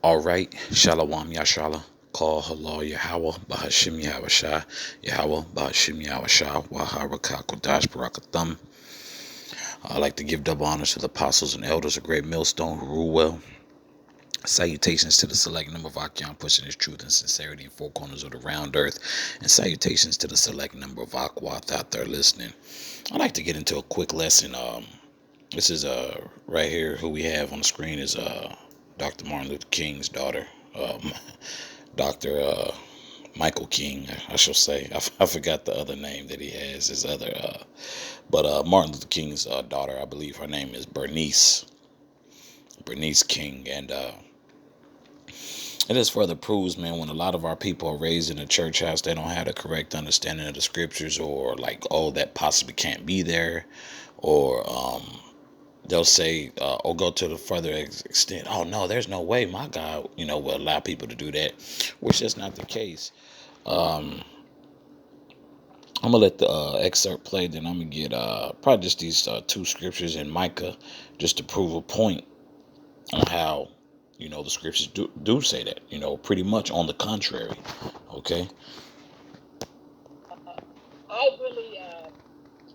All right, Shalom Yashala. Call Halal Yahweh, Bahashim Yahweh Yahweh, Bahashim Yahweh Wahara Kodash Barakatham. I'd like to give double honors to the apostles and elders of Great Millstone who rule well. Salutations to the select number of Akion pushing his truth and sincerity in four corners of the round earth. And salutations to the select number of Aquath out there listening. I'd like to get into a quick lesson. This is right here who we have on the screen is Dr. Martin Luther King's daughter. Dr. Michael King, I shall say. I forgot the other name that he has. His other, but Martin Luther King's daughter, I believe her name is Bernice King, and it just further proves, man, when a lot of our people are raised in a church house, they don't have the correct understanding of the scriptures, or like, oh, that possibly can't be there, or they'll say, or go to the further extent, oh no, there's no way my God, will allow people to do that, which is not the case. I'm gonna let the excerpt play. Then I'm gonna get probably just these two scriptures in Micah, just to prove a point on how the scriptures do say that. Pretty much on the contrary. Okay. I really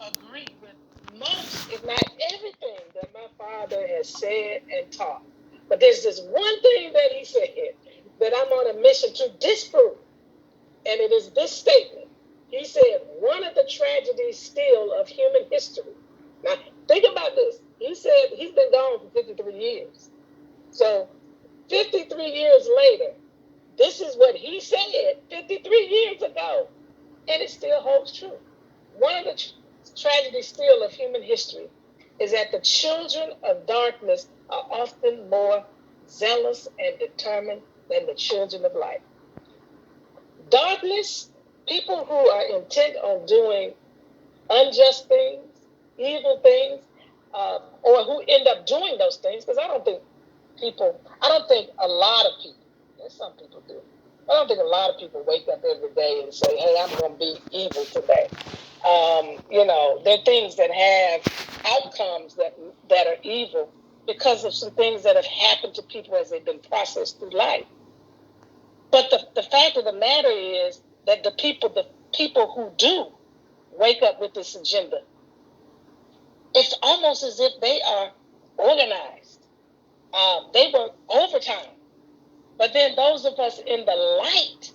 agree with most, if not everything, that my father has said and taught. But there's this one thing that he said that I'm on a mission to disprove, and it is this statement. He said, one of the tragedies still of human history. Now, think about this. He said he's been gone for 53 years. So, 53 years later, this is what he said 53 years ago, and it still holds true. One of the tragedies still of human history is that the children of darkness are often more zealous and determined than the children of light. Darkness, people who are intent on doing unjust things, evil things, or who end up doing those things, because I don't think a lot of people, there's some people do, I don't think a lot of people wake up every day and say, hey, I'm going to be evil today. There are things that have outcomes that are evil because of some things that have happened to people as they've been processed through life. But the fact of the matter is that the people who do wake up with this agenda, it's almost as if they are organized. They work overtime. But then those of us in the light,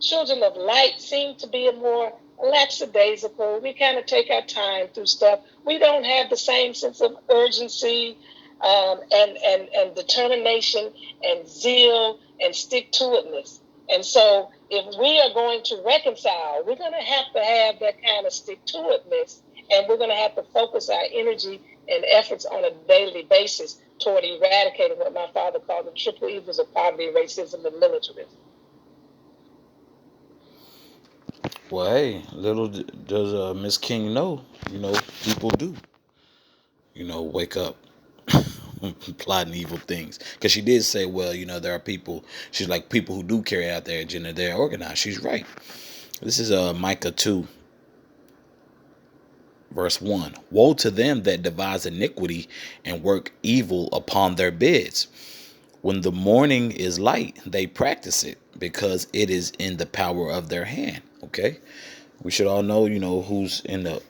children of light, seem to be a more lackadaisical. We kind of take our time through stuff. We don't have the same sense of urgency and determination and zeal and stick-to-itness. And so if we are going to reconcile, we're going to have that kind of stick-to-itness, and we're going to have to focus our energy and efforts on a daily basis toward eradicating what my father called the triple evils of poverty, racism, and militarism. Well, hey, little does Miss King know, people do, wake up plotting evil things. Because she did say, well, there are people, she's like, people who do carry out their agenda, they're organized. She's right. This is Micah 2, verse 1. Woe to them that devise iniquity and work evil upon their beds. When the morning is light, they practice it because it is in the power of their hand. Okay. We should all know, who's in the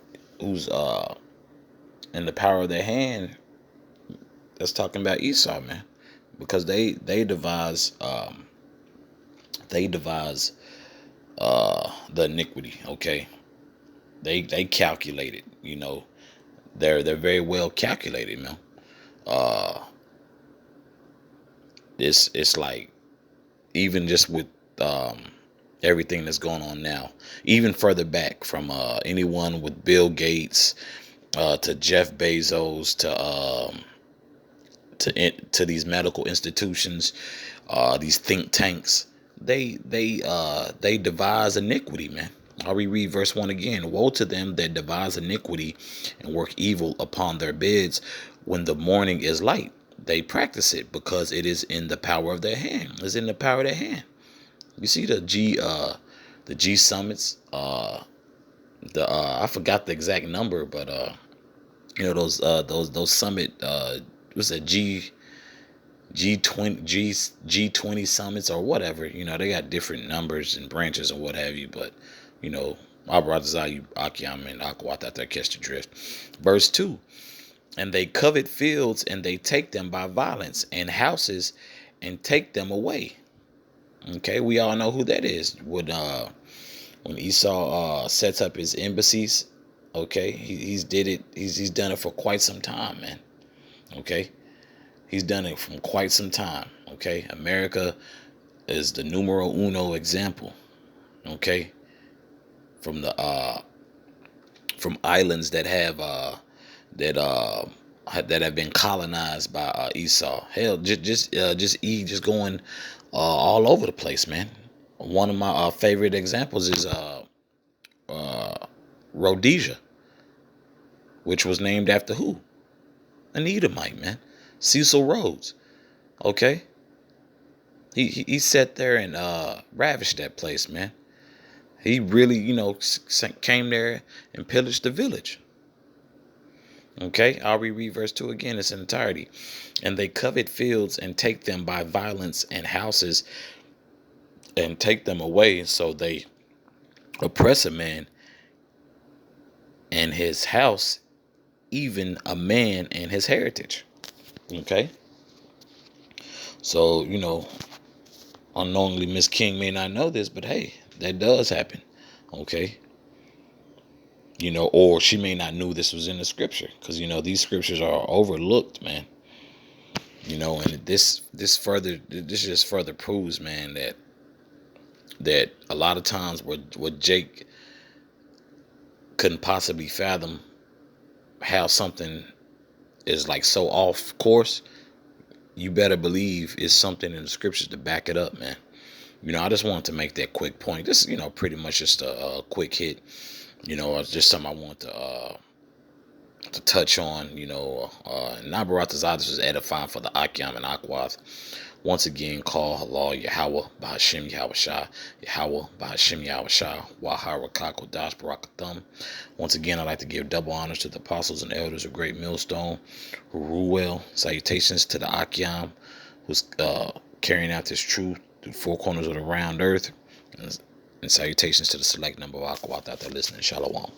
power of their hand. That's talking about Esau, man. Because they devise the iniquity, okay? They calculate it, They're very well calculated, man. It's like, even just with everything that's going on now, even further back from anyone with Bill Gates to Jeff Bezos to these medical institutions, these think tanks, they devise iniquity, man. I'll reread verse 1 again. Woe to them that devise iniquity and work evil upon their beds when the morning is light. They practice it because it is in the power of their hand. It's in the power of their hand. You see the G summits, I forgot the exact number, but those summit, what's that, G G20 summits or whatever. You know, they got different numbers and branches and what have you. But, you know, Abrazayu, Akyam, and Akwat out there catch the drift. Verse 2. And they covet fields and they take them by violence, and houses and take them away. Okay, we all know who that is. When Esau sets up his embassies, okay, he's did it. He's done it for quite some time, man. Okay, he's done it from quite some time. Okay, America is the numero uno example. Okay, from the from islands that have that have been colonized by Esau. Hell, just going all over the place, man. One of my favorite examples is Rhodesia, which was named after who? An Edomite, man. Cecil Rhodes. Okay, he sat there and ravished that place, man. He really, you know, came there and pillaged the village. Okay, I'll reread verse 2 again in its entirety. And they covet fields and take them by violence, and houses and take them away. So they oppress a man and his house, even a man and his heritage. Okay, so, you know, unknowingly Miss King may not know this, but hey, that does happen. Okay, you know, or she may not know this was in the scripture, because, you know, these scriptures are overlooked, man. You know, and this just further proves, man, that a lot of times what Jake couldn't possibly fathom how something is like so off course, you better believe it's something in the scriptures to back it up, man. You know, I just wanted to make that quick point. This, you know, pretty much just a quick hit. You know, it's just something I want to touch on. You know, Nabaratazah was edifying for the Akyam and Akwath. Once again, call halal Yahweh Bahashim Yahushua, Yahweh Bahashim Yahushua, Wahara Kakodash Barakathum. Once again, I'd like to give double honors to the apostles and elders of Great Millstone, who rule well. Salutations to the Akyam, who's carrying out this truth through the four corners of the round earth. And salutations to the select number of Akwath out there listening. Shalom.